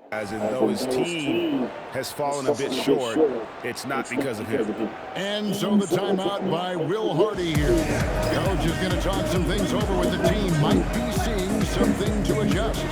As in, though his team has fallen a bit short, it's not because of him. And so the timeout by Will Hardy here. Coach is going to talk some things over with the team. Might be seeing something to adjust.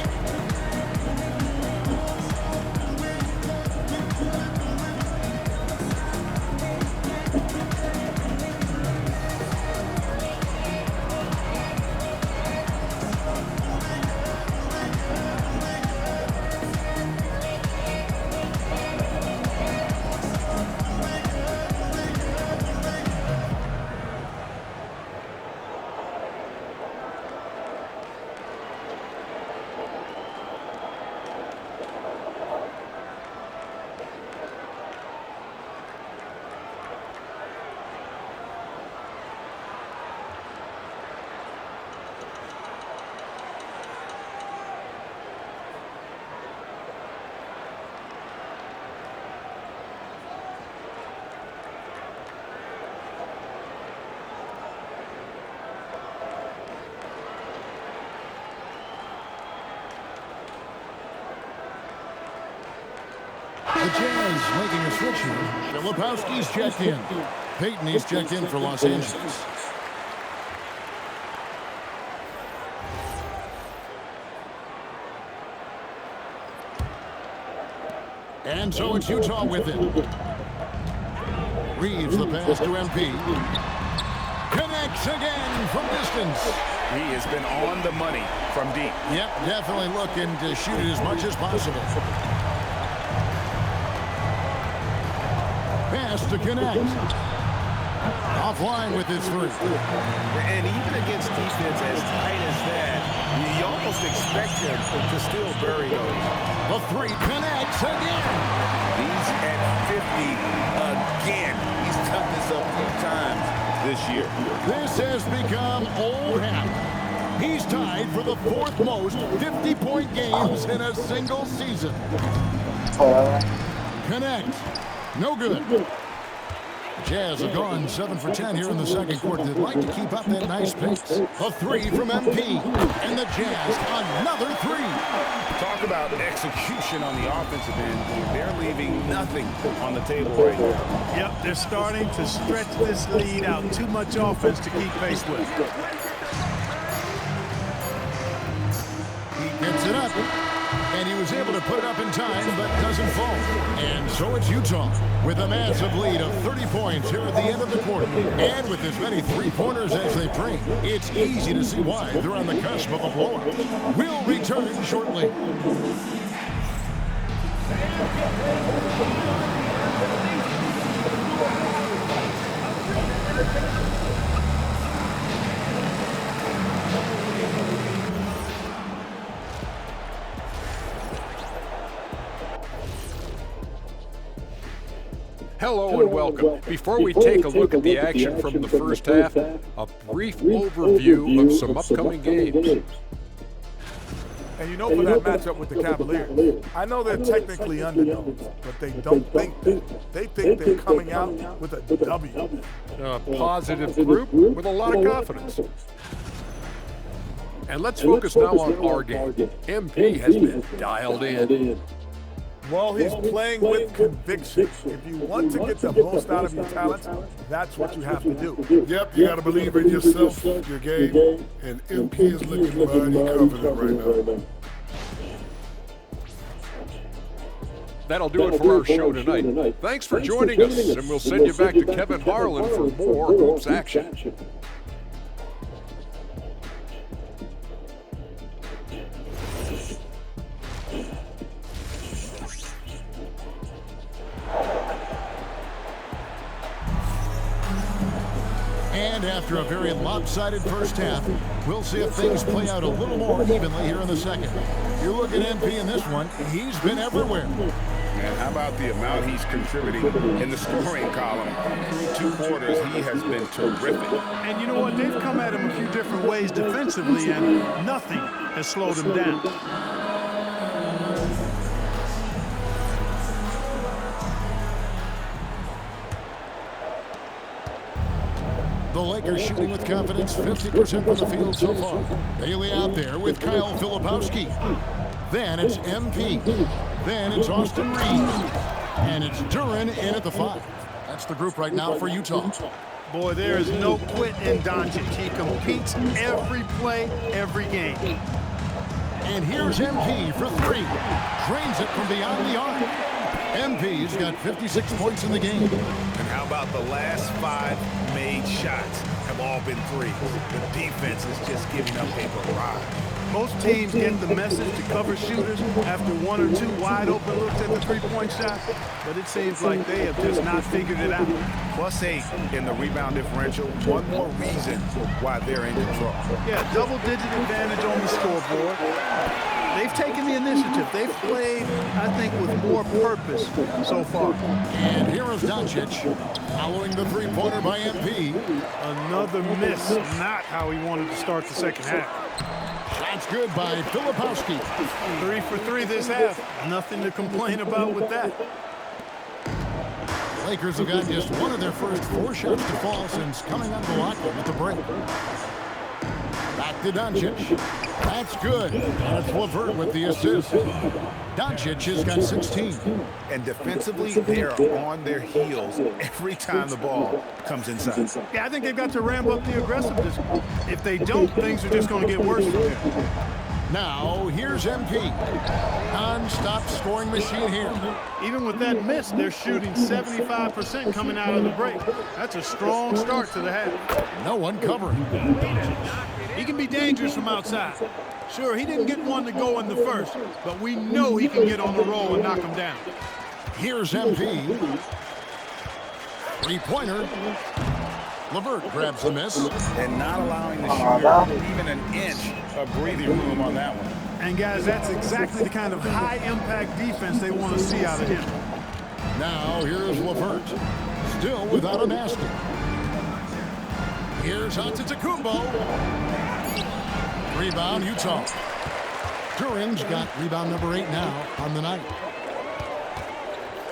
The Jazz making a switch here. Filipowski's checked in. Payton, he's checked in for Los Angeles. And so it's Utah with it. Reeves the pass to MP. Connects again from distance. He has been on the money from deep. Yep, definitely looking to shoot it as much as possible. Pass to connect. Offline with his three. And even against defense as tight as that, you almost expect him to still bury those. The three connects again. He's at 50 again. He's done this a few times this year. This has become old hat. He's tied for the fourth most 50-point games in a single season. Connect. No good. Jazz have gone 7 for 10 here in the second quarter. They'd like to keep up that nice pace. A three from MP. And the Jazz, another three. Talk about execution on the offensive end. They're leaving nothing on the table right now. Yep, they're starting to stretch this lead out. Too much offense to keep pace with. He gets it up. And he was able to put it up in time, but doesn't fall. And so it's Utah with a massive lead of 30 points here at the end of the quarter. And with as many three-pointers as they bring, it's easy to see why they're on the cusp of a blowout. We'll return shortly. Hello and welcome. Before we take a look at the action from the first half, a brief overview of some upcoming games. And you know, for that matchup with the Cavaliers, I know they're technically underdogs, but they don't think that. They think they're coming out with a W. A positive group with a lot of confidence. And let's focus now on our game. MP has been dialed in. Well, he's playing with conviction. If you want to get the most out of your talent, that's what you have to do. Yep, you got to believe in yourself, your game, and MP is looking mighty confident right now. That'll do it for our show tonight. Thanks for joining us, and we'll send you back to Kevin Harlan for more Hoops action. And after a very lopsided first half, we'll see if things play out a little more evenly here in the second. You look at MP in this one, he's been everywhere. And how about the amount he's contributing in the scoring column? Through 2 quarters, he has been terrific. And you know what? They've come at him a few different ways defensively, and nothing has slowed him down. The Lakers shooting with confidence, 50% from the field so far. Bailey out there with Kyle Filipowski. Then it's MP. Then it's Austin Reeves. And it's Duren in at the 5. That's the group right now for Utah. Boy, there is no quit in Doncic. He competes every play, every game. And here's MP for 3. Drains it from beyond the arc. MP's got 56 points in the game. And how about the last 5 made shots have all been threes? The defense is just giving up a barrage. Most teams get the message to cover shooters after 1 or 2 wide open looks at the three-point shot, but it seems like they have just not figured it out. +8 in the rebound differential. One more reason why they're in control. Yeah, double-digit advantage on the scoreboard. They've taken the initiative. They've played, I think, with more purpose so far. And here is Doncic following the three-pointer by MP. Another miss. Not how he wanted to start the second half. Shots good by Filipowski. 3 for 3 this half. Nothing to complain about with that. Lakers have got just one of their first 4 shots to fall since coming out of the locker with the break. Back to Doncic. That's good. And it's LeVert with the assist. Doncic has got 16. And defensively, they are on their heels every time the ball comes inside. Yeah, I think they've got to ramp up the aggressiveness. If they don't, things are just going to get worse from here. Now, here's MP. Non-stop scoring machine here. Even with that miss, they're shooting 75% coming out of the break. That's a strong start to the half. No one covering. He can be dangerous from outside. Sure, he didn't get one to go in the first, but we know he can get on the roll and knock him down. Here's MP. Three-pointer. LeVert grabs the miss. And not allowing the shooter even an inch of breathing room on that one. And guys, that's exactly the kind of high-impact defense they want to see out of him. Now, here's LeVert. Still without a basket. Here's Antetokounmpo. Rebound, Utah. Duren's got rebound number 8 now on the night.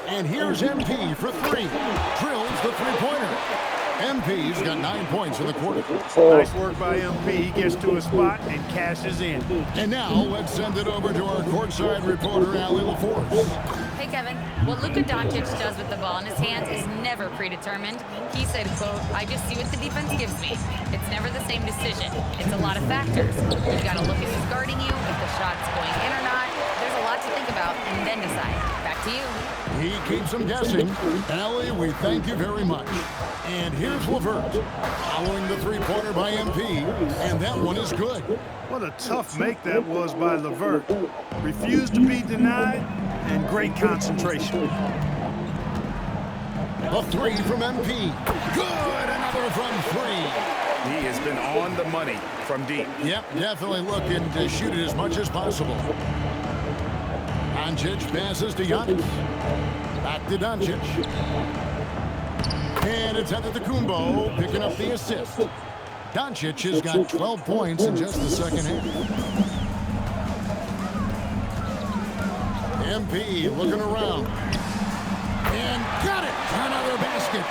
And here's MP for 3. Drills the three-pointer. MP's got 9 points in the quarter. Nice work by MP. He gets to a spot and cashes in. And now let's send it over to our courtside reporter, Allie LaForce. Hey, Kevin. What Luka Doncic does with the ball in his hands is never predetermined. He said, quote, "I just see what the defense gives me. It's never the same decision. It's a lot of factors. You got to look at who's guarding you, if the shot's going in or not. There's a lot to think about, and then decide. Back to you." He keeps them guessing. Allie, we thank you very much. And here's LeVert, following the three-pointer by MP, and that one is good. What a tough make that was by LeVert. Refused to be denied, and great concentration. A 3 from MP. Good, another from 3. He has been on the money from deep. Yep, definitely looking to shoot it as much as possible. Doncic passes to Giannis. Back to Doncic. And it's Antetokounmpo picking up the assist. Doncic has got 12 points in just the second half. MP looking around. And got it! Another basket.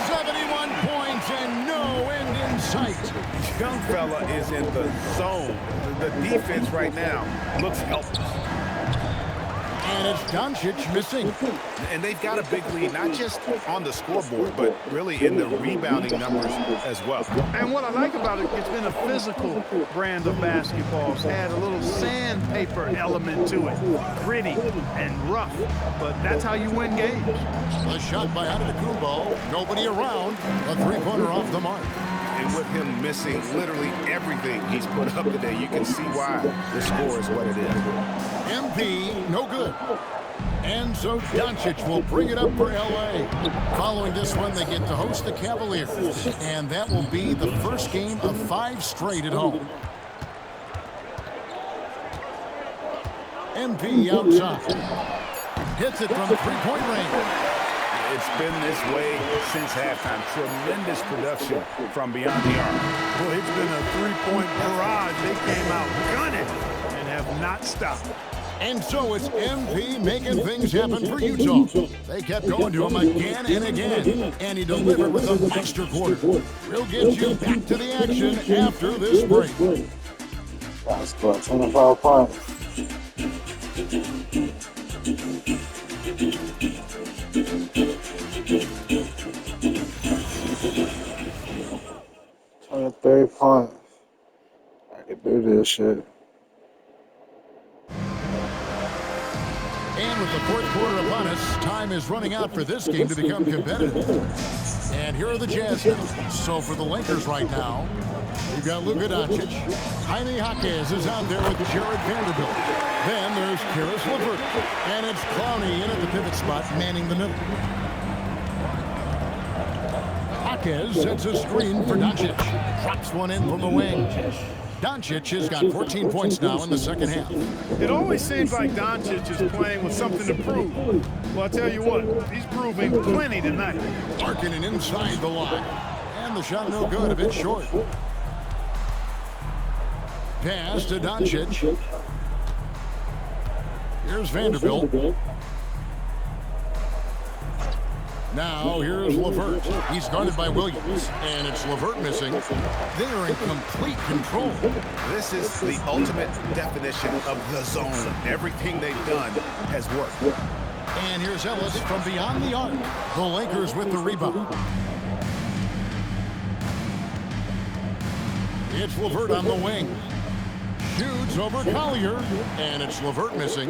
71 points and no end in sight. Young fella is in the zone. The defense right now looks helpless. And it's Doncic missing. And they've got a big lead, not just on the scoreboard, but really in the rebounding numbers as well. And what I like about it, it's been a physical brand of basketball. It's had a little sandpaper element to it. Gritty and rough, but that's how you win games. A shot by Antetokounmpo. Nobody around. A three-pointer off the mark. And with him missing literally everything he's put up today, you can see why the score is what it is. MP, no good. And so Doncic will bring it up for L.A. Following this one, they get to host the Cavaliers. And that will be the first game of 5 straight at home. MP outside. Hits it from three-point range. It's been this way since halftime. Tremendous production from beyond the arc. Boy, it's been a three-point barrage. They came out gunning and have not stopped. And so it's MP making things happen for Utah. They kept going to him again and again, and he delivered with a master quarter. We'll get you back to the action after this break. That's 25 points. points. I can do this shit. And with the fourth quarter upon us, time is running out for this game to become competitive. And here are the Jazz now. So for the Lakers right now, you've got Luka Doncic. Jaime Jaquez is out there with Jared Vanderbilt. Then there's Karis LeVert. And it's Clowney in at the pivot spot, manning the middle. Jaquez sets a screen for Doncic. Drops one in from the wing. Doncic has got 14 points now in the second half. It always seems like Doncic is playing with something to prove. Well, I'll tell you what, he's proving plenty tonight. Markkanen inside the line. And the shot no good, a bit short. Pass to Doncic. Here's Vanderbilt. Now, here's LeVert. He's guarded by Williams, and it's LeVert missing. They are in complete control. This is the ultimate definition of the zone. Everything they've done has worked. And here's Ellis from beyond the arc. The Lakers with the rebound. It's LeVert on the wing. Shoots over Collier, and it's LeVert missing.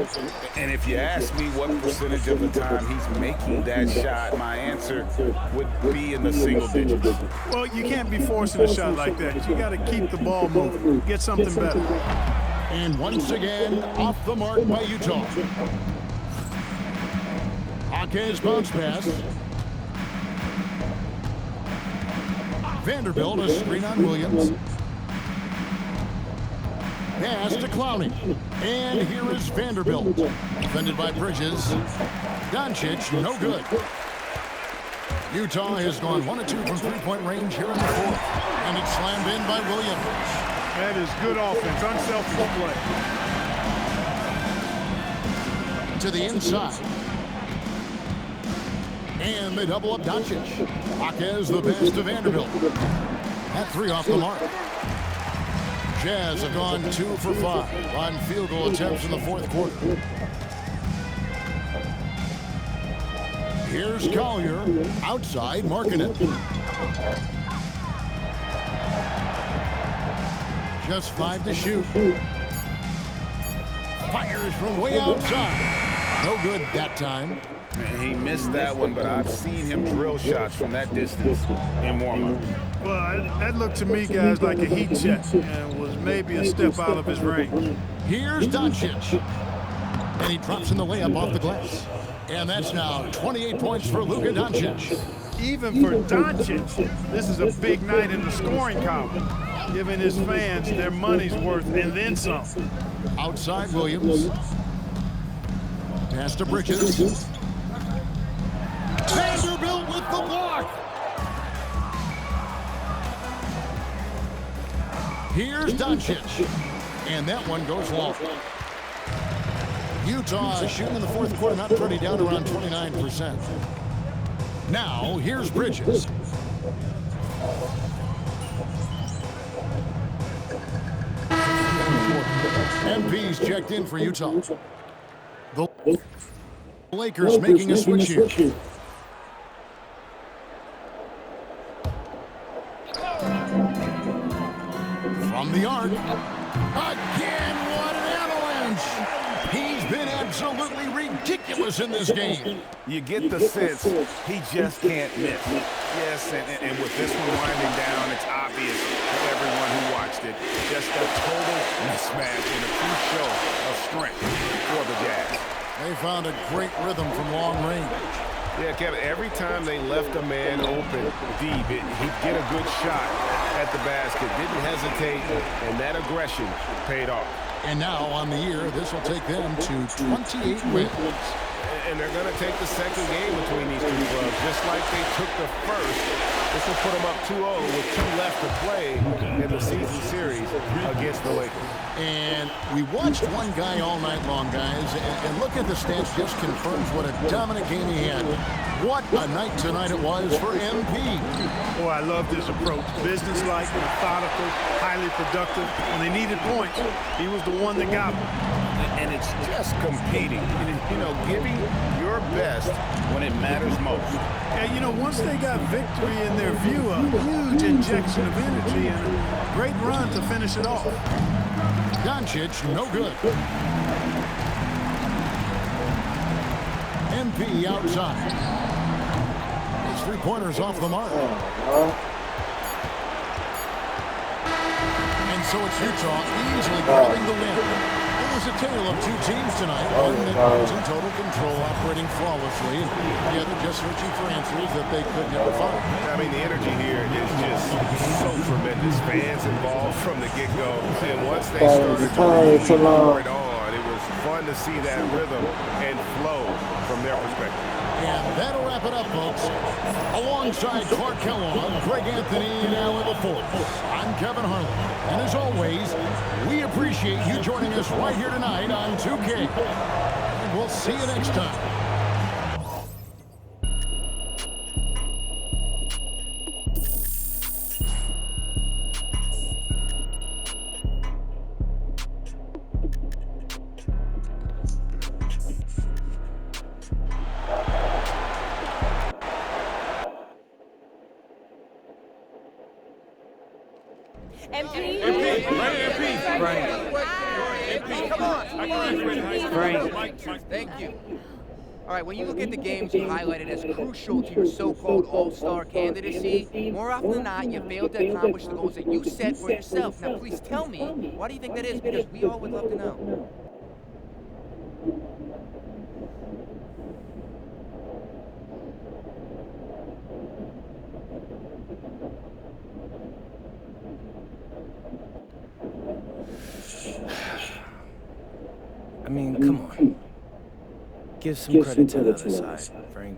And if you ask me what percentage of the time he's making that shot, my answer would be in the single digits. Well, you can't be forcing a shot like that. You got to keep the ball moving. Get something better. And once again, off the mark by Utah. Jaquez bounce pass. Vanderbilt, a screen on Williams. Pass to Clowney. And here is Vanderbilt. Defended by Bridges. Doncic, no good. Utah has gone 1 of 2 from three-point range here in the fourth. And it's slammed in by Williams. That is good offense, unselfish play. To the inside. And they double up Doncic. Jaquez the pass to Vanderbilt. That three off the mark. Jazz have gone 2 for 5 on field goal attempts in the fourth quarter. Here's Collier. Outside, Markkanen. Just 5 to shoot. Fires from way outside. No good that time. He missed that one, but I've seen him drill shots from that distance in warm-up. Well, that looked to me, guys, like a heat check and was maybe a step out of his range. Here's Doncic. And he drops in the layup off the glass. And that's now 28 points for Luka Doncic. Even for Doncic, this is a big night in the scoring column, giving his fans their money's worth and then some. Outside Williams. Pass to Bridges. Vanderbilt with the block. Here's Doncic. And that one goes long. Utah shooting in the fourth quarter, not pretty, down around 29%. Now, here's Bridges. MP's checked in for Utah. The Lakers making a switch here. From the arc. Again, what an avalanche! He's been absolutely ridiculous in this game. You get the sense he just can't miss. Yes, and with this one winding down, it's obvious to everyone who watched it. Just a total mismatch and a true show of strength for the Jazz. They found a great rhythm from long range. Yeah, Kevin, every time they left a man open deep, he'd get a good shot at the basket. Didn't hesitate, and that aggression paid off. And now, on the year, this will take them to 28 wins. And they're going to take the second game between these two clubs, just like they took the first. This will put them up 2-0 with 2 left to play in the season series against the Lakers. And we watched one guy all night long, guys, and look at the stats, just confirms what a dominant game he had. What a night tonight it was for MP. Boy, I love this approach. Businesslike, methodical, highly productive. When they needed points, he was the one that got them. And it's just competing, giving your best when it matters most. And, once they got victory in their view, a huge injection of energy and a great run to finish it off. Doncic, no good. MP outside. His three-pointers off the mark. And so it's Utah easily grabbing the win. It was a tale of two teams tonight. One that was in total control, operating flawlessly, and the other just searching for answers that they could never find. I mean, the energy here is just so tremendous. Fans involved from the get-go. And once they started to pour it on, it was fun to see that rhythm and flow from their perspective. And that'll wrap it up, folks. Alongside Clark Kellogg, Greg Anthony, and Alan LaForce, I'm Kevin Harlan. And as always, we appreciate you joining us right here tonight on 2K. And we'll see you next time. Thank you. All right, when you look at the games you highlighted as crucial to your so-called all-star candidacy, more often than not, you failed to accomplish the goals that you set for yourself. Now, please tell me, why do you think that is? Because we all would love to know. I mean, come on. Give some credit to the other side, Frank.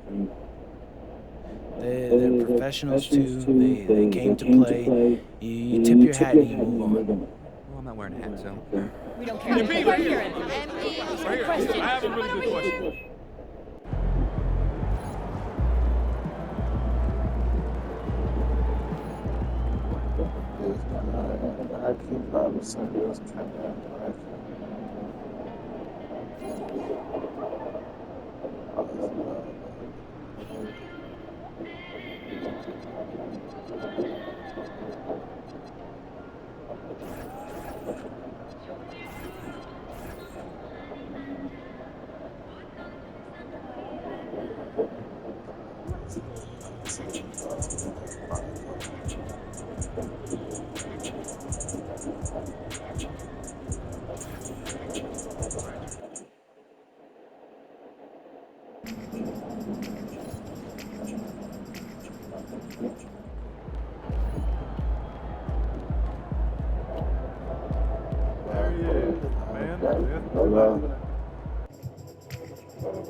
They're professionals too. They came to play. You tip your hat and you move on. Well, I'm not wearing a hat, so. We don't care. MP, right here. MP, question. I have a really good question. I keep probably somebody else kind of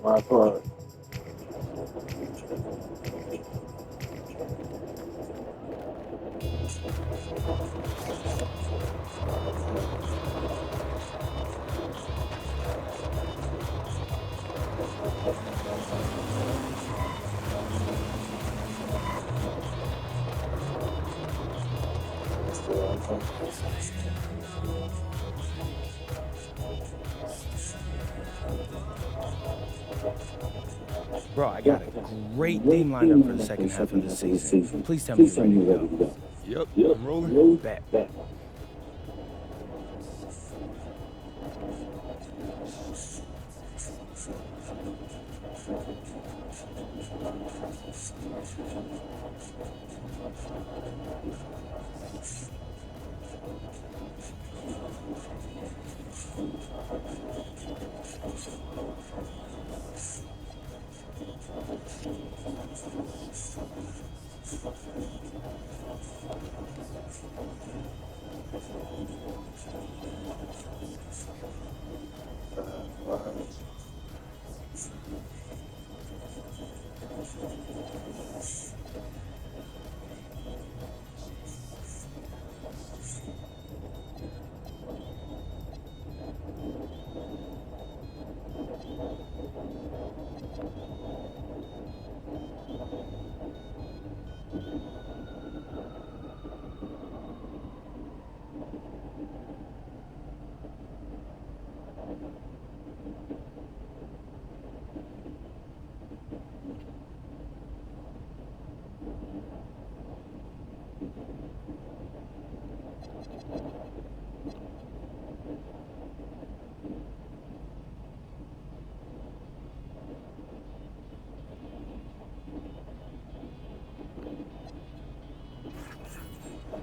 my part. Bro, I got a great team lined up for the second half of the season. Please tell me you're ready to go. Yep, I'm rolling. Bet.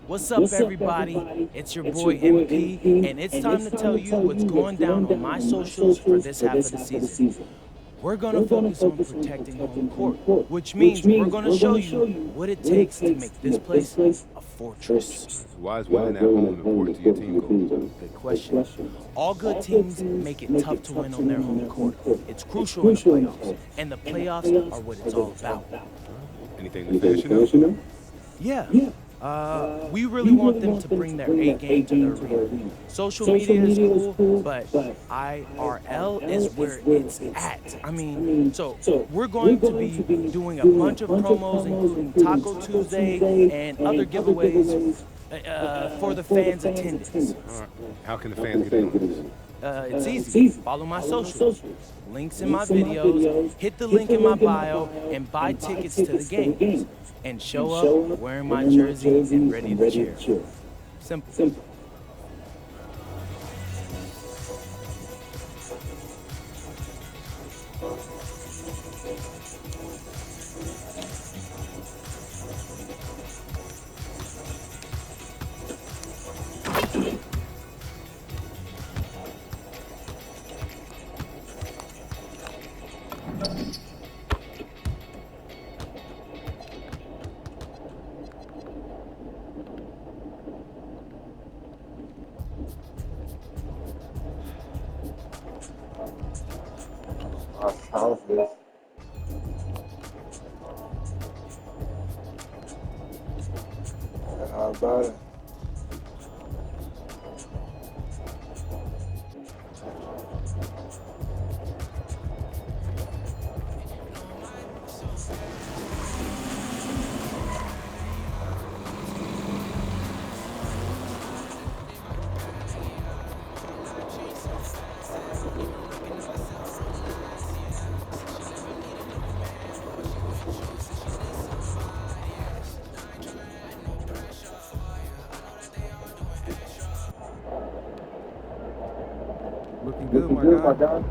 What's up, everybody? It's your boy MP, and it's time to tell you what's going down on my socials for this half of the season. We're going to focus on protecting home court, which means we're going to show you what it takes to make this place a fortress. Why is winning at home important to your team goals? Good question. All good teams make it tough to win on their home court. It's crucial in the playoffs, and the playoffs are what it's all about. Anything to finish it up? Yeah. We really want them to bring their A game to the arena. Social media is cool, but IRL is where it's at. I mean, so we're going to be doing a bunch of promos, including Taco Tuesday and other giveaways for the fans' attendance. All right. How can the fans get in on this? It's easy. Follow my socials. Links in my videos. Hit the link in my bio and buy tickets to the games. And show up wearing my jersey and ready to cheer. Simple. Houses. How about it? Looking good, my guy.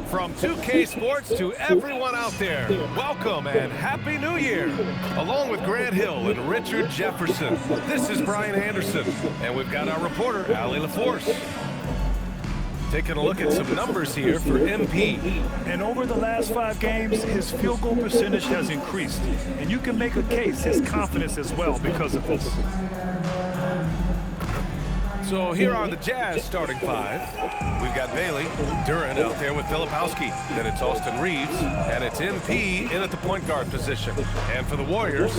From 2K Sports to everyone out there, welcome and Happy New Year! Along with Grant Hill and Richard Jefferson, this is Brian Anderson, and we've got our reporter, Allie LaForce. Taking a look at some numbers here for MP. And over the last 5 games, his field goal percentage has increased. And you can make a case his confidence as well because of this. So here are the Jazz starting 5. We've got Bailey, Duran out there with Filipowski. Then it's Austin Reeves, and it's MP in at the point guard position. And for the Warriors,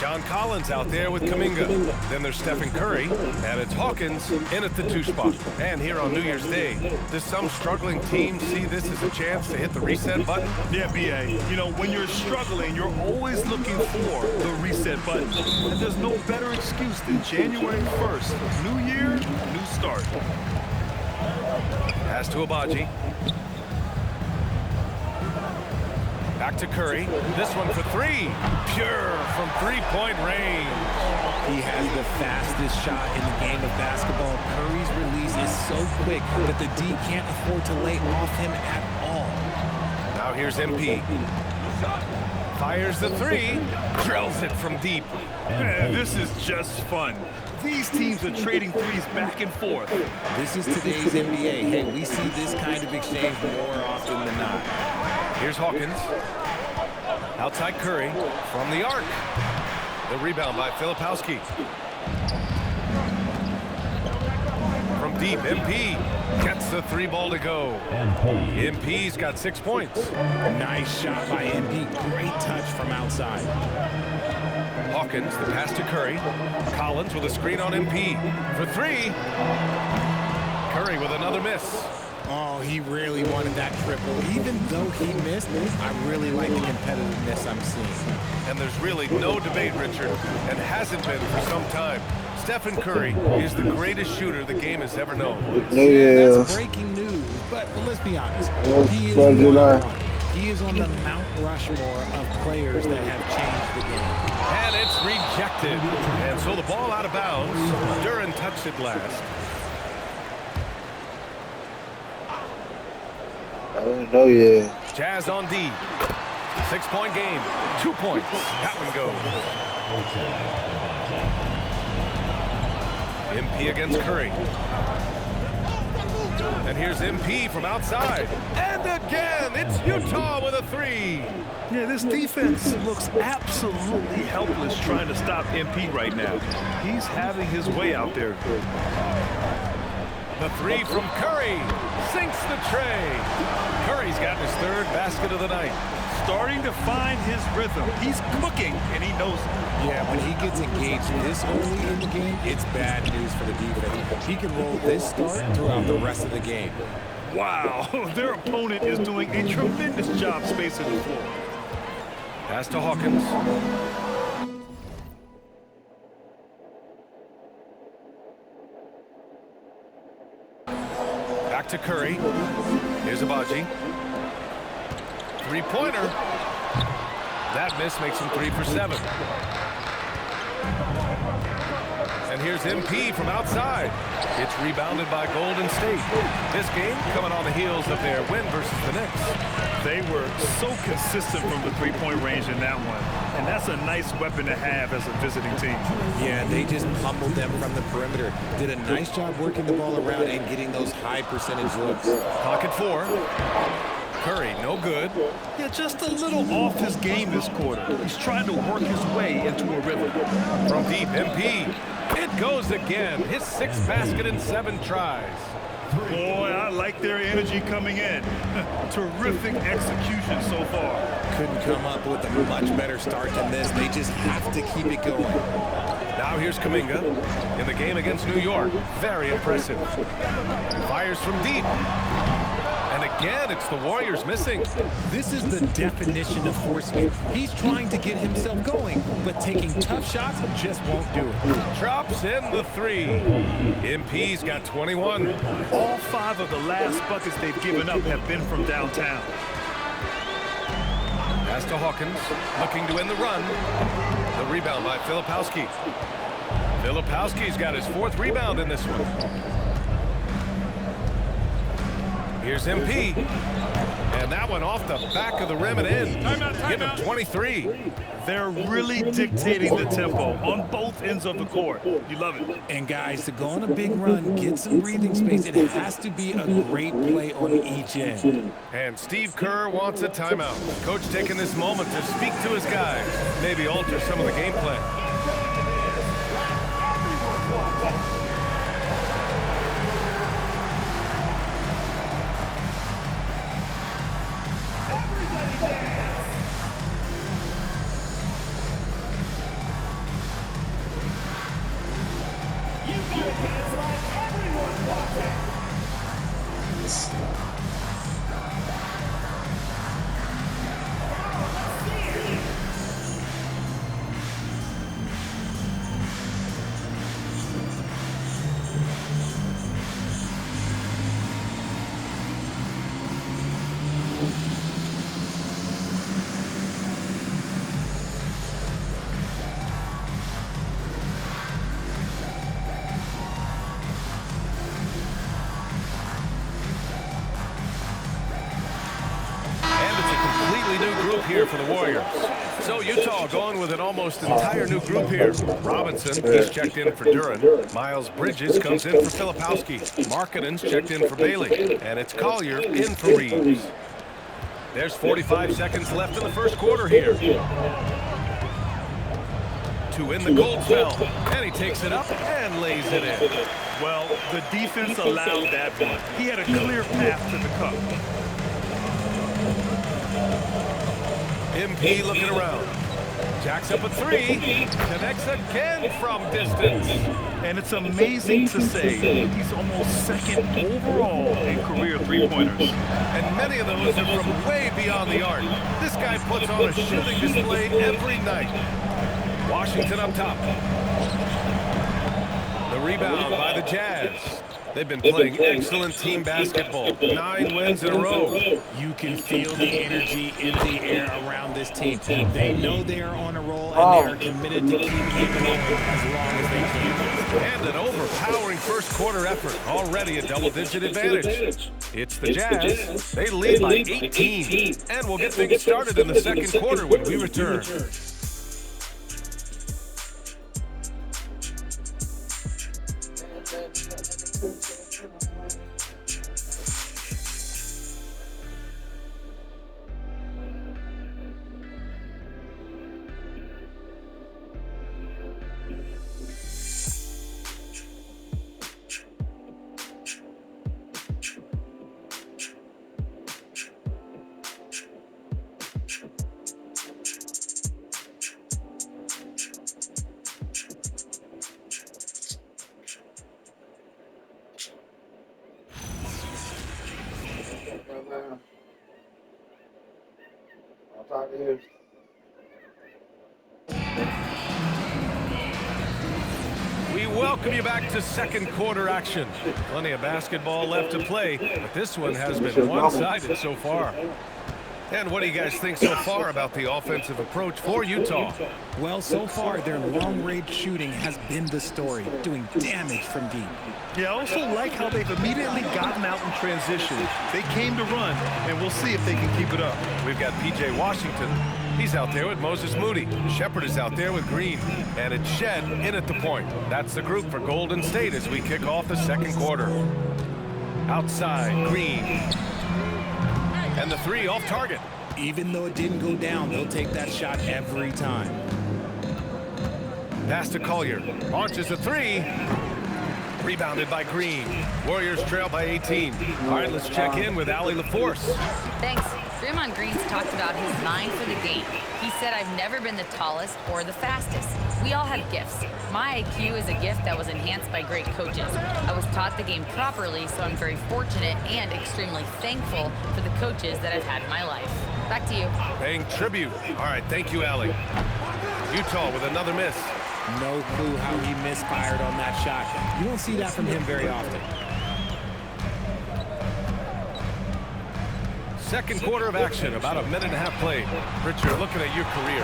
John Collins out there with Kuminga. Then there's Stephen Curry, and it's Hawkins in at the 2 spot. And here on New Year's Day, does some struggling team see this as a chance to hit the reset button? Yeah, B.A. You know, when you're struggling, you're always looking for the reset button. And there's no better excuse than January 1st. New year, new start. Pass to Abaji. Back to Curry. This one for 3. Pure from 3-point range. He has the fastest shot in the game of basketball. Curry's release is so quick that the D can't afford to lay off him at all. Now here's MP. Fires the three. Drills it from deep. This is just fun. These teams are trading threes back and forth. This is today's NBA. Hey, we see this kind of exchange more often than not. Here's Hawkins. Outside Curry from the arc. The rebound by Filipowski. From deep, MP gets the three ball to go. MP's got 6 points. Nice shot by MP. Great touch from outside. Hawkins, the pass to Curry. Collins with a screen on MP. For three. Curry with another miss. Oh, he really wanted that triple. Even though he missed, I really like the competitiveness I'm seeing. And there's really no debate, Richard, and hasn't been for some time. Stephen Curry is the greatest shooter the game has ever known. That's breaking news, but let's be honest. He is one-on-one. He is on the Mount Rushmore of players that have changed the game. And it's rejected. And so the ball out of bounds. Duren touched it last. Oh, yeah. Jazz on D. 6-point game. 2 points. That one goes. MP against Curry. And here's MP from outside. And again, it's Utah with a three. Yeah, this defense looks absolutely helpless trying to stop MP right now. He's having his way out there. The three from Curry sinks the tray. Curry's got his third basket of the night. Starting to find his rhythm. He's cooking, and he knows it. Yeah, when he gets engaged this early in the game, it's bad news for the defense. He can roll this start throughout the rest of the game. Wow, their opponent is doing a tremendous job spacing the floor. Pass to Hawkins. Back to Curry. Here's Abaji. Three-pointer. That miss makes him 3 for 7. And here's MP from outside. It's rebounded by Golden State. This game coming on the heels of their win versus the Knicks. They were so consistent from the three-point range in that one. And that's a nice weapon to have as a visiting team. Yeah, they just pummeled them from the perimeter. Did a nice job working the ball around and getting those high percentage looks. Pocket four. Curry, no good. Yeah, just a little off his game this quarter. He's trying to work his way into a rhythm. From deep, MP. It goes again. His 6th basket in 7 tries. Boy, I like their energy coming in. Terrific execution so far. Couldn't come up with a much better start than this. They just have to keep it going. Now here's Kuminga in the game against New York. Very impressive. Fires from deep. And again, it's the Warriors missing. This is the definition of forcing. He's trying to get himself going, but taking tough shots just won't do it. Drops in the three. MP's got 21. All 5 of the last buckets they've given up have been from downtown. Pass to Hawkins, looking to end the run. The rebound by Filipowski. Filipowski's got his 4th rebound in this one. Here's MP. And that one off the back of the rim and in. Give him 23. They're really dictating the tempo on both ends of the court. You love it. And guys, to go on a big run, get some breathing space, it has to be a great play on each end. And Steve Kerr wants a timeout. Coach taking this moment to speak to his guys, maybe alter some of the game plan. new group here for the Warriors. So Utah going with an almost entire new group here. Robinson, he's checked in for Duren. Miles Bridges comes in for Filipowski. Markkanen's checked in for Bailey. And it's Collier in for Reeves. There's 45 seconds left in the first quarter here. To win the gold spell, and he takes it up and lays it in. Well, the defense allowed that one. He had a clear path to the cup. MP looking around. Jacks up a three. Connects again from distance. And it's amazing to say he's almost second overall in career three-pointers. And many of those are from way beyond the arc. This guy puts on a shooting display every night. Washington up top. The rebound by the Jazz. They've been playing excellent team basketball. 9 wins in a row. You can feel the energy in the air around this team. They know they are on a roll, and they are committed to keep it going as long as they can. And an overpowering first quarter effort. Already a double-digit advantage. It's the Jazz. They lead by 18. And we'll get things started in the second quarter when we return. We welcome you back to second quarter action. Plenty of basketball left to play, but this one has been one-sided so far. And what do you guys think so far about the offensive approach for Utah? Well, so far, their long-range shooting has been the story, doing damage from deep. Yeah, I also like how they've immediately gotten out in transition. They came to run, and we'll see if they can keep it up. We've got P.J. Washington. He's out there with Moses Moody. Shepard is out there with Green. And it's Shed in at the point. That's the group for Golden State as we kick off the second quarter. Outside, Green. And the three off target. Even though it didn't go down, they'll take that shot every time. Pass to Collier. Launches a three. Rebounded by Green. Warriors trail by 18. All right, let's check in with Allie LaForce. Thanks. Draymond Green's talked about his mind for the game. He said, I've never been the tallest or the fastest. We all have gifts. My IQ is a gift that was enhanced by great coaches. I was taught the game properly, so I'm very fortunate and extremely thankful for the coaches that I've had in my life. Back to you. Paying tribute. All right, thank you, Allie. Utah with another miss. No clue how he misfired on that shot. You don't see that from him very often. Second quarter of action, about a minute and a half played. Richard, looking at your career,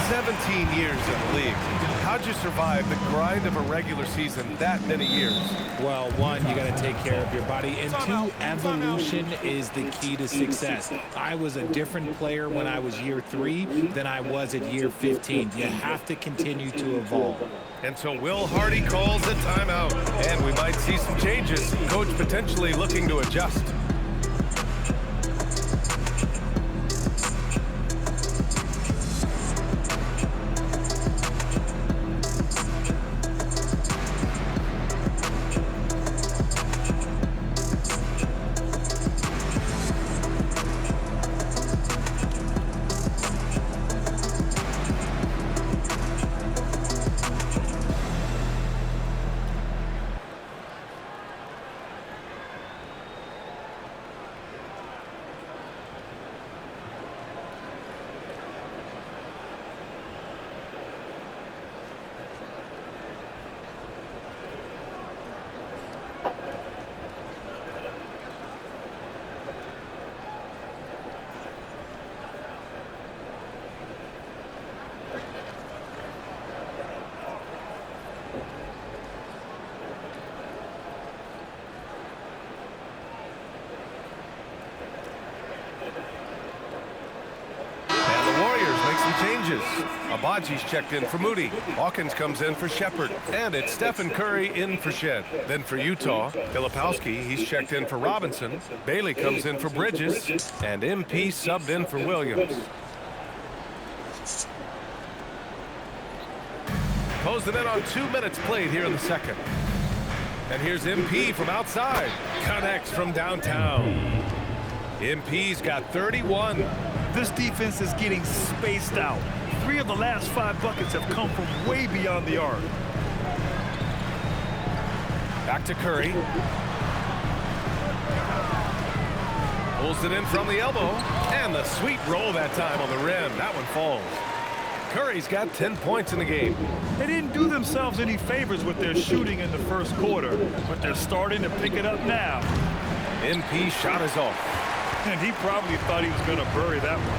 17 years in the league. How'd you survive the grind of a regular season that many years? Well, one, you got to take care of your body, and two, evolution is the key to success. I was a different player when I was year 3 than I was at year 15. You have to continue to evolve. And so Will Hardy calls a timeout, and we might see some changes. Coach potentially looking to adjust. changes. Abaji's checked in for Moody. Hawkins comes in for Shepard. And it's Stephen Curry in for Shed. Then for Utah, Filipowski, he's checked in for Robinson. Bailey comes in for Bridges. And MP subbed in for Williams. Closing in on 2 minutes played here in the second. And here's MP from outside. Connects from downtown. MP's got 31. This defense is getting spaced out. 3 of the last 5 buckets have come from way beyond the arc. Back to Curry. Pulls it in from the elbow. And the sweet roll that time on the rim. That one falls. Curry's got 10 points in the game. They didn't do themselves any favors with their shooting in the first quarter, but they're starting to pick it up now. MP shot is off. And he probably thought he was going to bury that one.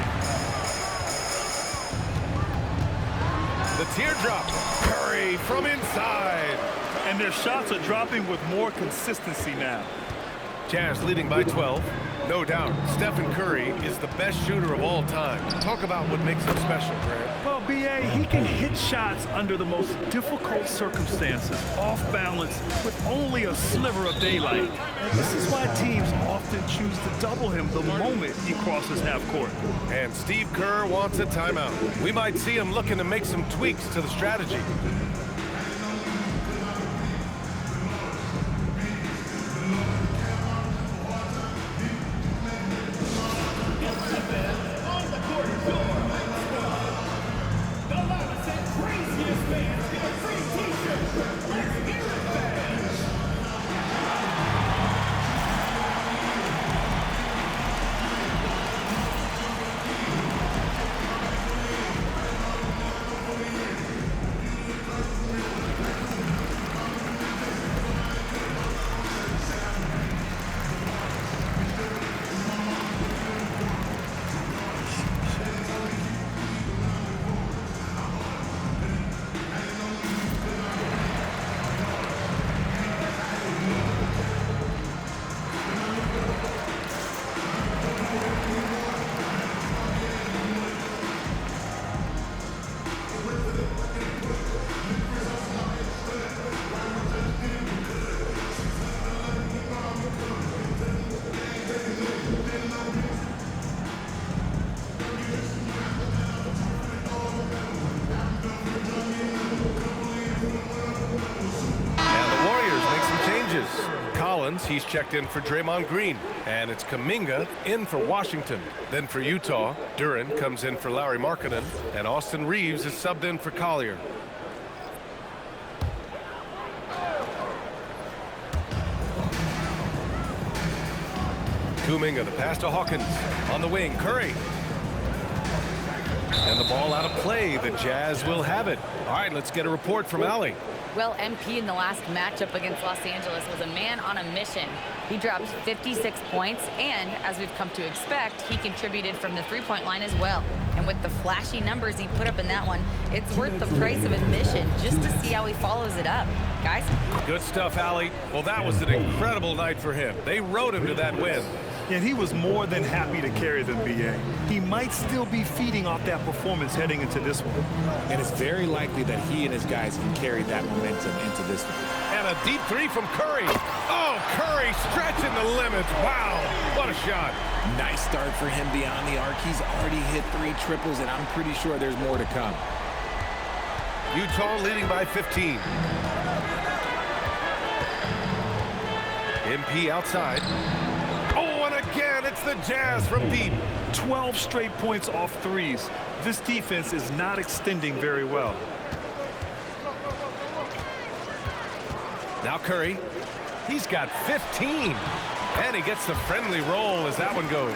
The teardrop. Curry from inside. And their shots are dropping with more consistency now. Jazz leading by 12. No doubt, Stephen Curry is the best shooter of all time. Talk about what makes him special, Grant. Well, B.A., he can hit shots under the most difficult circumstances, off balance, with only a sliver of daylight. And this is why teams often choose to double him the moment he crosses half court. And Steve Kerr wants a timeout. We might see him looking to make some tweaks to the strategy. He's checked in for Draymond Green. And it's Kuminga in for Washington. Then for Utah, Duren comes in for Lauri Markkanen. And Austin Reeves is subbed in for Collier. Kuminga, the pass to Hawkins. On the wing, Curry. And the ball out of play. The Jazz will have it. All right, let's get a report from Allie. Well, MP in the last matchup against Los Angeles was a man on a mission. He dropped 56 points, and as we've come to expect, he contributed from the three-point line as well. And with the flashy numbers he put up in that one, it's worth the price of admission just to see how he follows it up. Guys? Good stuff, Allie. Well, that was an incredible night for him. They rode him to that win. And he was more than happy to carry them, B.A. He might still be feeding off that performance heading into this one. And it's very likely that he and his guys can carry that momentum into this one. And a deep three from Curry. Oh, Curry stretching the limits. Wow, what a shot. Nice start for him beyond the arc. He's already hit 3 triples, and I'm pretty sure there's more to come. Utah leading by 15. MP outside. Oh, and again, it's the Jazz from deep. 12 straight points off threes. This defense is not extending very well. Now Curry, he's got 15. And he gets the friendly roll as that one goes.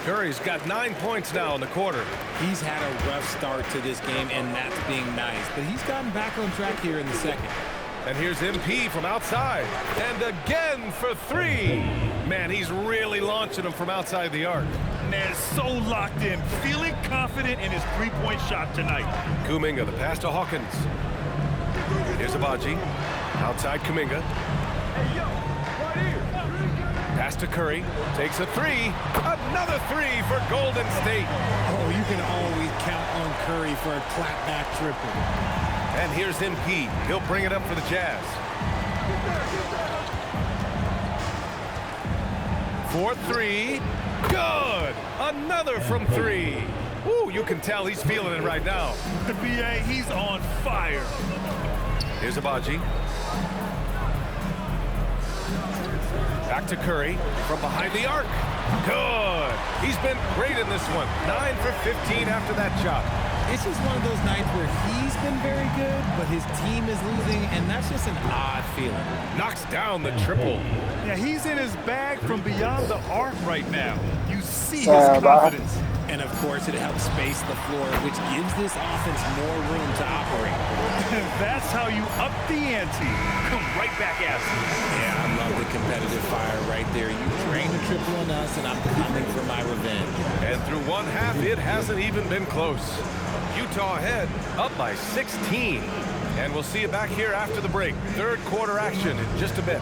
Curry's got 9 points now in the quarter. He's had a rough start to this game, and that's being nice. But he's gotten back on track here in the second. And here's MP from outside. And again for 3. Man, he's really launching them from outside the arc. Man, so locked in, feeling confident in his three-point shot tonight. Kuminga, the pass to Hawkins. Here's Abaji. Outside Kuminga. Pass to Curry. Takes a three. Another three for Golden State. Oh, you can always count on Curry for a clapback triple. And here's MP. He'll bring it up for the Jazz. 4-3. Good. Another from three. Ooh, you can tell he's feeling it right now. The BA, he's on fire. Here's Abaji. Back to Curry from behind the arc. Good. He's been great in this one. 9 for 15 after that shot. It's just one of those nights where he's been very good, but his team is losing, and that's just an odd feeling. Knocks down the triple. Yeah, he's in his bag from beyond the arc right now. You see his confidence. And of course, it helps space the floor, which gives this offense more room to operate. That's how you up the ante. Come right back at you. Yeah, I love the competitive fire right there. You drain the triple on us, and I'm coming for my revenge. And through one half, it hasn't even been close. Utah ahead, up by 16. And we'll see you back here after the break. Third quarter action in just a bit.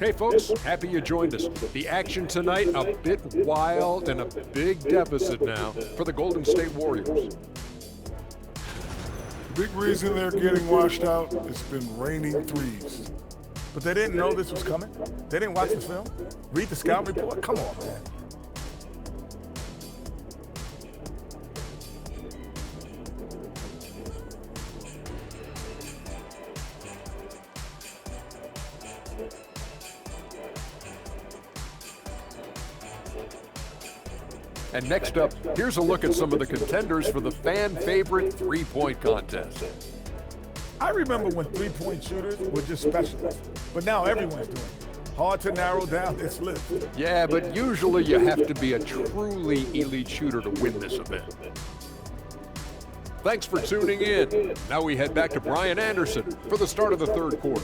Hey folks, happy you joined us. The action tonight a bit wild and a big deficit now for the Golden State Warriors. The big reason they're getting washed out, it's been raining threes. But they didn't know this was coming? They didn't watch the film? Read the scout report? Come on, man. And next up, here's a look at some of the contenders for the fan-favorite three-point contest. I remember when three-point shooters were just specialists, but now everyone's doing it. Hard to narrow down this list. Yeah, but usually you have to be a truly elite shooter to win this event. Thanks for tuning in. Now we head back to Brian Anderson for the start of the third quarter.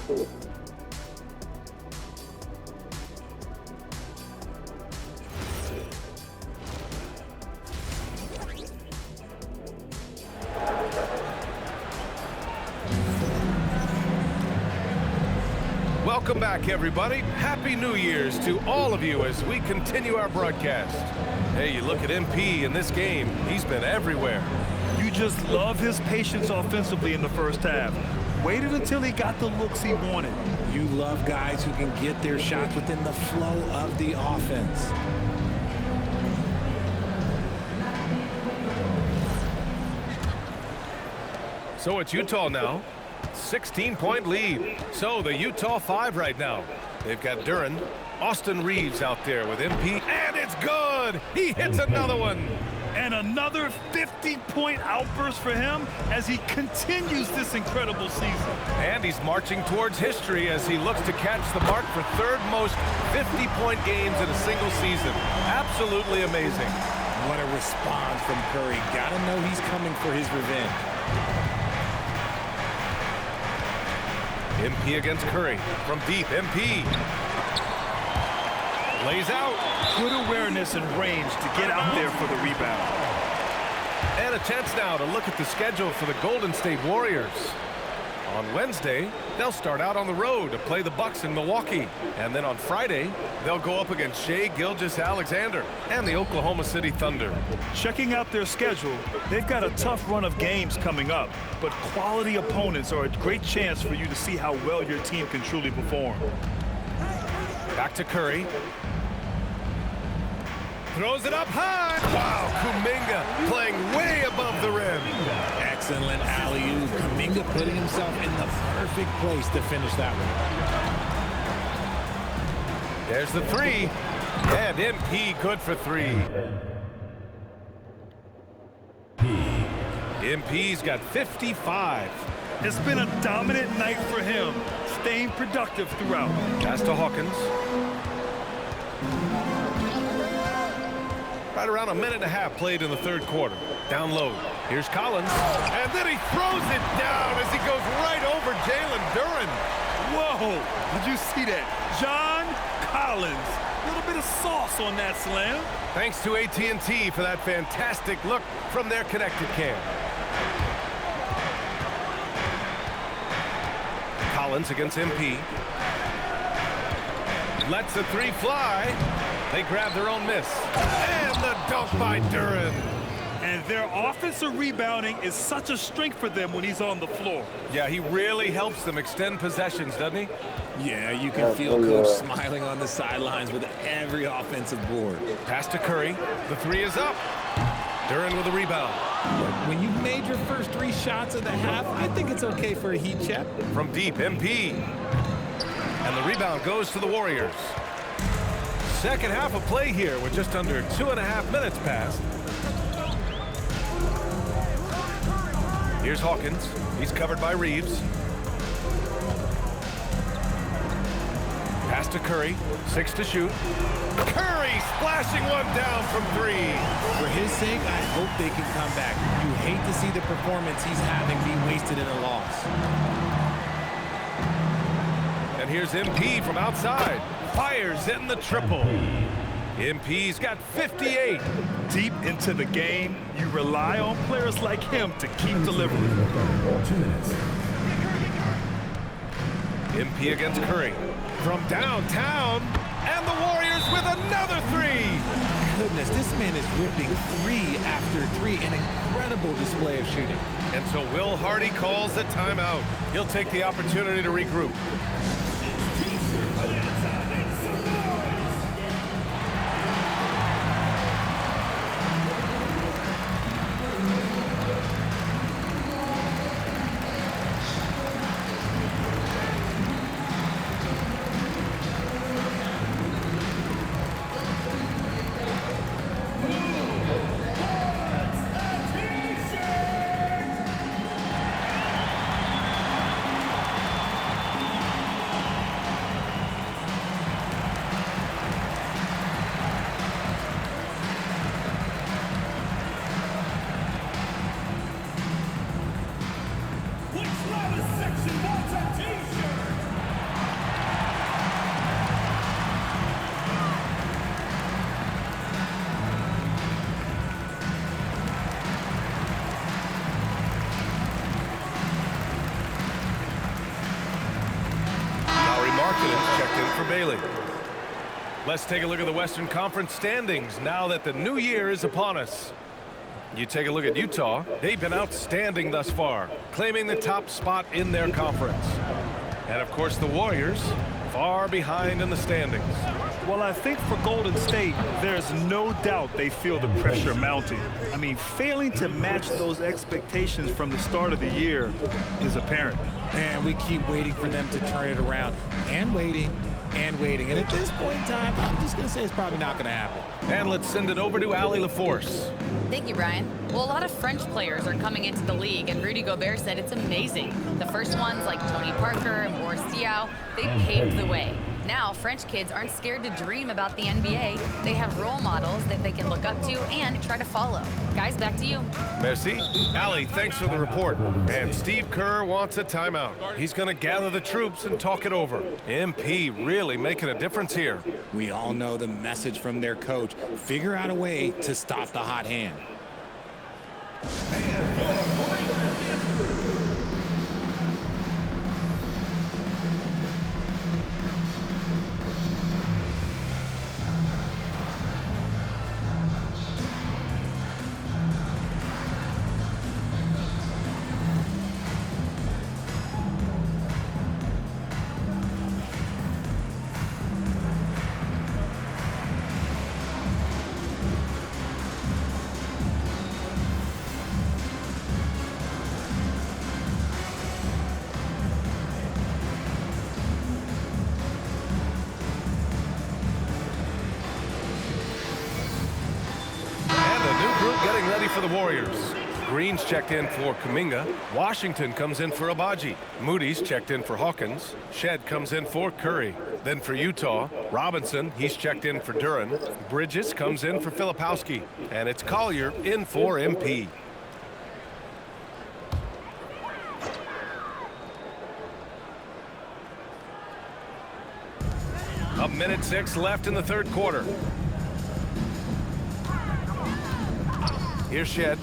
Welcome back, everybody. Happy New Year's to all of you as we continue our broadcast. Hey, you look at MP in this game, he's been everywhere. You just love his patience offensively in the first half. Waited until he got the looks he wanted. You love guys who can get their shots within the flow of the offense. So it's Utah now. 16-point lead. So the Utah 5 right now. They've got Duren, Austin Reeves out there with MP, and it's good! He hits another one! And another 50-point outburst for him as he continues this incredible season. And he's marching towards history as he looks to catch the mark for third most 50-point games in a single season. Absolutely amazing. What a response from Curry. Gotta know he's coming for his revenge. MP against Curry. From deep, MP. Lays out. Good awareness and range to get out there for the rebound. And a chance now to look at the schedule for the Golden State Warriors. On Wednesday, they'll start out on the road to play the Bucks in Milwaukee. And then on Friday, they'll go up against Shai Gilgeous-Alexander and the Oklahoma City Thunder. Checking out their schedule, they've got a tough run of games coming up, but quality opponents are a great chance for you to see how well your team can truly perform. Back to Curry. Throws it up high. Wow, Kuminga playing way above the rim. Excellent alley-oop. Kuminga putting himself in the perfect place to finish that one. There's the three. And MP good for three. MP's got 55. It's been a dominant night for him, staying productive throughout. Pass to Hawkins. Right around a minute and a half played in the third quarter. Down low. Here's Collins. And then he throws it down as he goes right over Jalen Duren. Whoa, did you see that? John Collins. A little bit of sauce on that slam. Thanks to AT&T for that fantastic look from their connected cam. Collins against MP. Lets the three fly. They grab their own miss. And the dunk by Duren. And their offensive rebounding is such a strength for them when he's on the floor. Yeah, he really helps them extend possessions, doesn't he? Yeah, you can feel Coach smiling on the sidelines with every offensive board. Pass to Curry. The three is up. Duren with a rebound. When you've made your first 3 shots of the half, I think it's okay for a heat check. From deep, MP. And the rebound goes to the Warriors. Second half of play here with just under 2.5 minutes passed. Here's Hawkins. He's covered by Reeves. Pass to Curry. 6 to shoot. Curry splashing one down from 3. For his sake, I hope they can come back. You hate to see the performance he's having be wasted in a loss. And here's MP from outside. Fires in the triple. MP's got 58. Deep into the game, you rely on players like him to keep delivering. 2 minutes. MP against Curry. From downtown, and the Warriors with another 3. Goodness, this man is ripping 3 after 3. An incredible display of shooting. And so Will Hardy calls the timeout. He'll take the opportunity to regroup. Checked in for Bailey. Let's take a look at the Western Conference standings now that the new year is upon us. You take a look at Utah. They've been outstanding thus far, claiming the top spot in their conference. And of course the Warriors, far behind in the standings. Well, I think for Golden State, there's no doubt they feel the pressure mounting. I mean, failing to match those expectations from the start of the year is apparent. And we keep waiting for them to turn it around, and waiting, and waiting. And at this point in time, I'm just going to say it's probably not going to happen. And let's send it over to Allie LaForce. Thank you, Brian. Well, a lot of French players are coming into the league, and Rudy Gobert said it's amazing. The first ones, like Tony Parker and Boris Diaw, they paved the way. Now, French kids aren't scared to dream about the NBA. They have role models that they can look up to and try to follow. Guys, back to you. Merci. Allie, thanks for the report. And Steve Kerr wants a timeout. He's going to gather the troops and talk it over. MP really making a difference here. We all know the message from their coach. Figure out a way to stop the hot hand. For the Warriors. Green's checked in for Kuminga. Washington comes in for Abaji. Moody's checked in for Hawkins. Shed comes in for Curry. Then for Utah, Robinson, he's checked in for Duren. Bridges comes in for Filipowski. And it's Collier in for MP. 1:06 left in the third quarter. Here's Shed.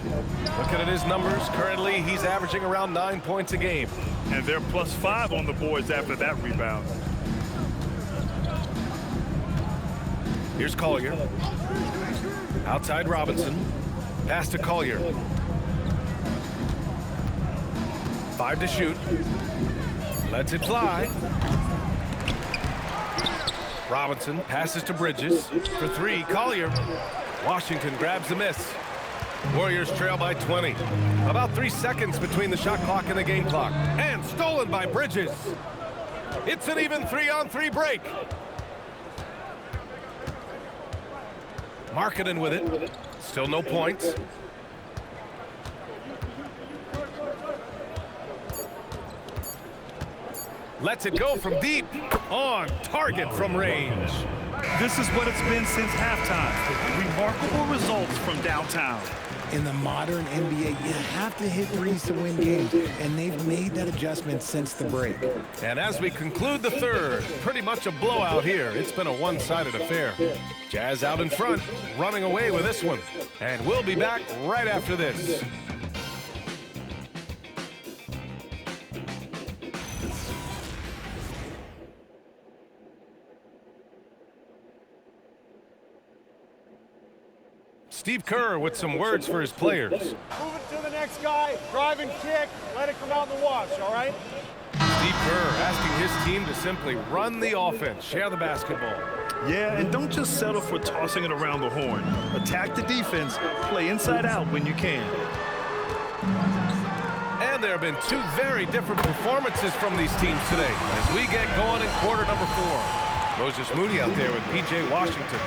Looking at his numbers, currently he's averaging around 9 points a game. And they're +5 on the boards after that rebound. Here's Collier. Outside Robinson. Pass to Collier. 5 to shoot. Lets it fly. Robinson passes to Bridges. For 3, Collier. Washington grabs the miss. Warriors trail by 20. About 3 seconds between the shot clock and the game clock. And stolen by Bridges. It's an even 3-on-3 break. Markkanen with it. Still no points. Lets it go from deep. On target from range. This is what it's been since halftime. Remarkable results from downtown. In the modern NBA, you have to hit threes to win games, and they've made that adjustment since the break. And as we conclude the third, pretty much a blowout here. It's been a one-sided affair. Jazz out in front, running away with this one. And we'll be back right after this. Steve Kerr with some words for his players. Move it to the next guy, drive and kick, let it come out in the wash, all right? Steve Kerr asking his team to simply run the offense, share the basketball. Yeah, and don't just settle for tossing it around the horn. Attack the defense, play inside out when you can. And there have been 2 very different performances from these teams today as we get going in quarter number 4. Moses Moody out there with P.J. Washington.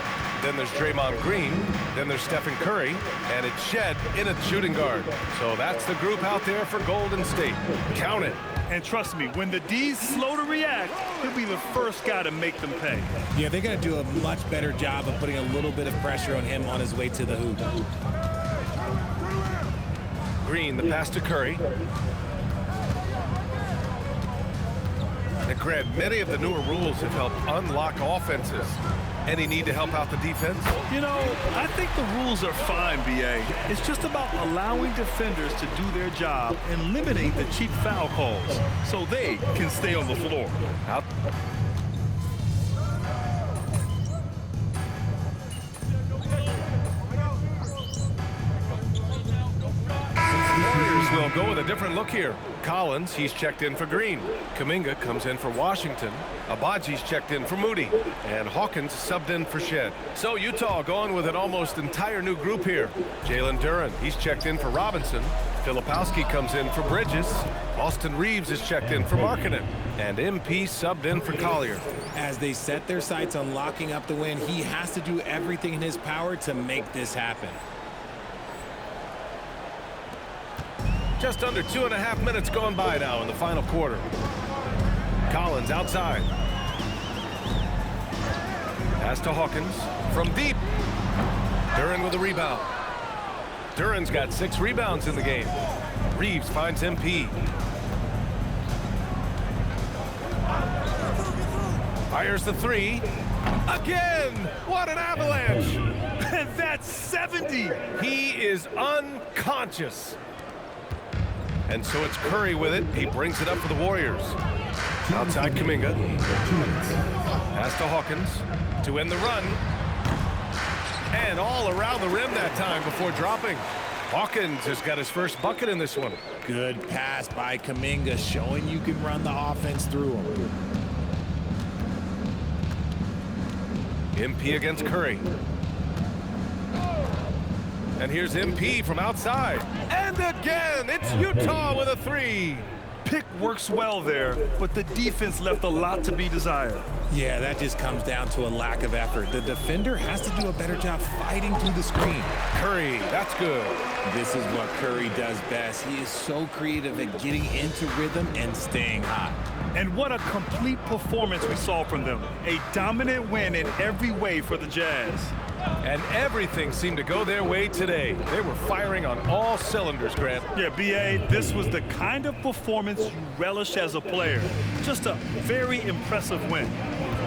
Then there's Draymond Green. Then there's Stephen Curry. And it's Shed in at shooting guard. So that's the group out there for Golden State. Count it. And trust me, when the D's slow to react, he'll be the first guy to make them pay. Yeah, they're going to do a much better job of putting a little bit of pressure on him on his way to the hoop. Green, the pass to Curry. And Grant, many of the newer rules have helped unlock offenses. Any need to help out the defense? You know, I think the rules are fine, B.A. It's just about allowing defenders to do their job and limiting the cheap foul calls so they can stay on the floor. Out. Warriors will go with a different look here. Collins, he's checked in for Green. Kuminga comes in for Washington. Abaji's checked in for Moody. And Hawkins subbed in for Shed. So Utah going with an almost entire new group here. Jalen Duren, he's checked in for Robinson. Filipowski comes in for Bridges. Austin Reeves is checked in for Markkanen. And MP subbed in for Collier. As they set their sights on locking up the win, he has to do everything in his power to make this happen. Just under 2.5 minutes going by now in the final quarter. Collins outside. Pass to Hawkins from deep. Duren with a rebound. Duren's got 6 rebounds in the game. Reeves finds MP. Fires the 3. Again! What an avalanche! And that's 70! He is unconscious. And so it's Curry with it. He brings it up for the Warriors. Outside Kuminga. Pass to Hawkins to end the run. And all around the rim that time before dropping. Hawkins has got his first bucket in this one. Good pass by Kuminga, showing you can run the offense through him. MP against Curry. And here's MP from outside. And again, it's Utah with a 3. Pick works well there, but the defense left a lot to be desired. Yeah, that just comes down to a lack of effort. The defender has to do a better job fighting through the screen. Curry, that's good. This is what Curry does best. He is so creative at getting into rhythm and staying hot. And what a complete performance we saw from them. A dominant win in every way for the Jazz. And everything seemed to go their way today. They were firing on all cylinders, Grant. Yeah, B.A., this was the kind of performance you relish as a player. Just a very impressive win.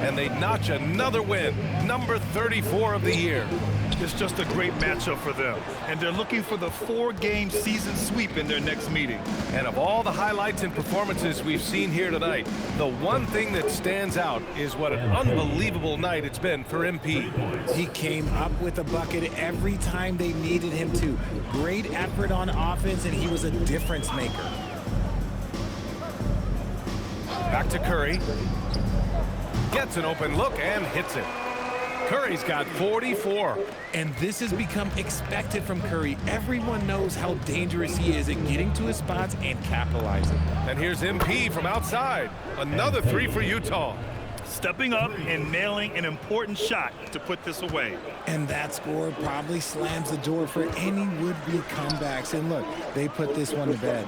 and they notch another win, number 34 of the year. It's just a great matchup for them, and they're looking for the 4-game season sweep in their next meeting. And of all the highlights and performances we've seen here tonight, the one thing that stands out is what an unbelievable night it's been for MP. He came up with a bucket every time they needed him to. Great effort on offense, and he was a difference maker. Back to Curry. Gets an open look and hits it. Curry's got 44. And this has become expected from Curry. Everyone knows how dangerous he is at getting to his spots and capitalizing. And here's MP from outside. Another 3 for Utah. Stepping up and nailing an important shot to put this away. And that score probably slams the door for any would-be comebacks. And look, they put this one to bed.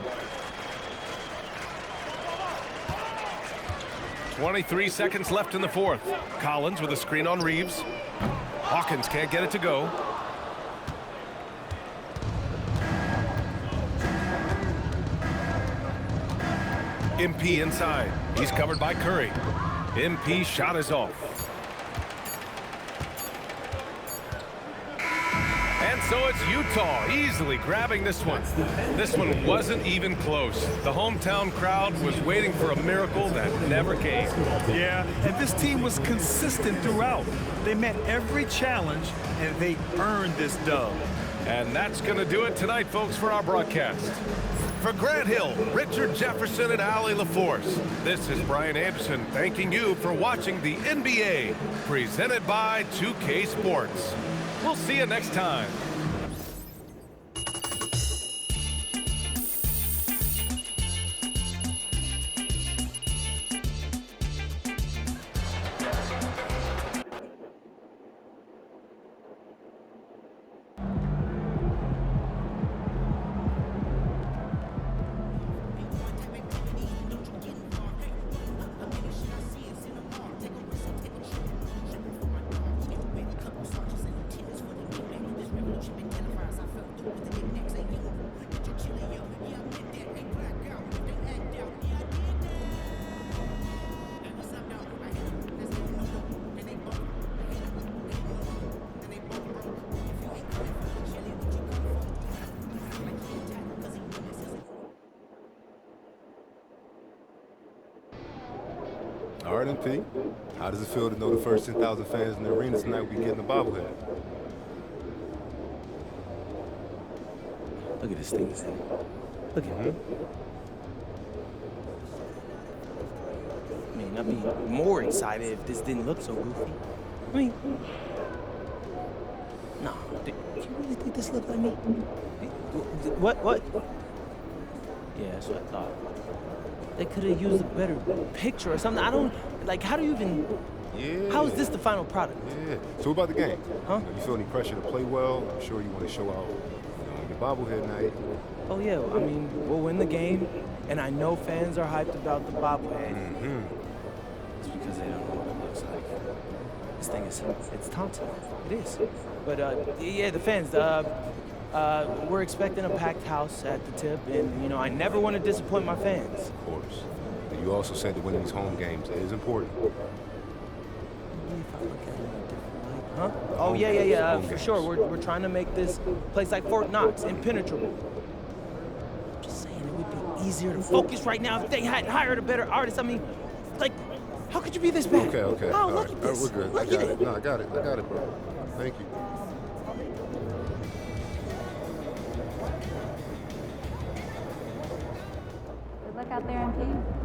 23 seconds left in the fourth. Collins with a screen on Reeves. Hawkins can't get it to go. MP inside. He's covered by Curry. MP's shot is off. And so it's Utah easily grabbing this one. This one wasn't even close. The hometown crowd was waiting for a miracle that never came. Yeah, and this team was consistent throughout. They met every challenge, and they earned this dub. And that's going to do it tonight, folks, for our broadcast. For Grant Hill, Richard Jefferson, and Allie LaForce, this is Brian Anderson thanking you for watching the NBA, presented by 2K Sports. We'll see you next time. All right, MP. How does it feel to know the first 10,000 fans in the arena tonight will be getting a bobblehead? Look at this thing. Look at it. I mean, I'd be more excited if this didn't look so goofy. I mean, no. Do you really think this looked like me? What? Yeah, that's what I thought. They could have used a better picture or something. I don't, like, how do you even, how is this the final product? Yeah. So what about the game? Huh? You feel any pressure to play well? I'm sure you want to show out your bobblehead night. Oh, yeah. I mean, we'll win the game, and I know fans are hyped about the bobblehead. Mm-hmm. It's because they don't know what it looks like. This thing is, it's Thompson. It is. But, yeah, the fans, we're expecting a packed house at the tip, and, you know, I never want to disappoint my fans. Of course. But you also said that winning these home games is important. Huh? Oh, yeah, for sure. We're trying to make this place like Fort Knox impenetrable. I'm just saying, it would be easier to focus right now if they had hired a better artist. I mean, like, how could you be this bad? Okay. Oh, look at this. We're good. Look I got at it. No, I got it, bro. Thank you. Good luck out there, MP.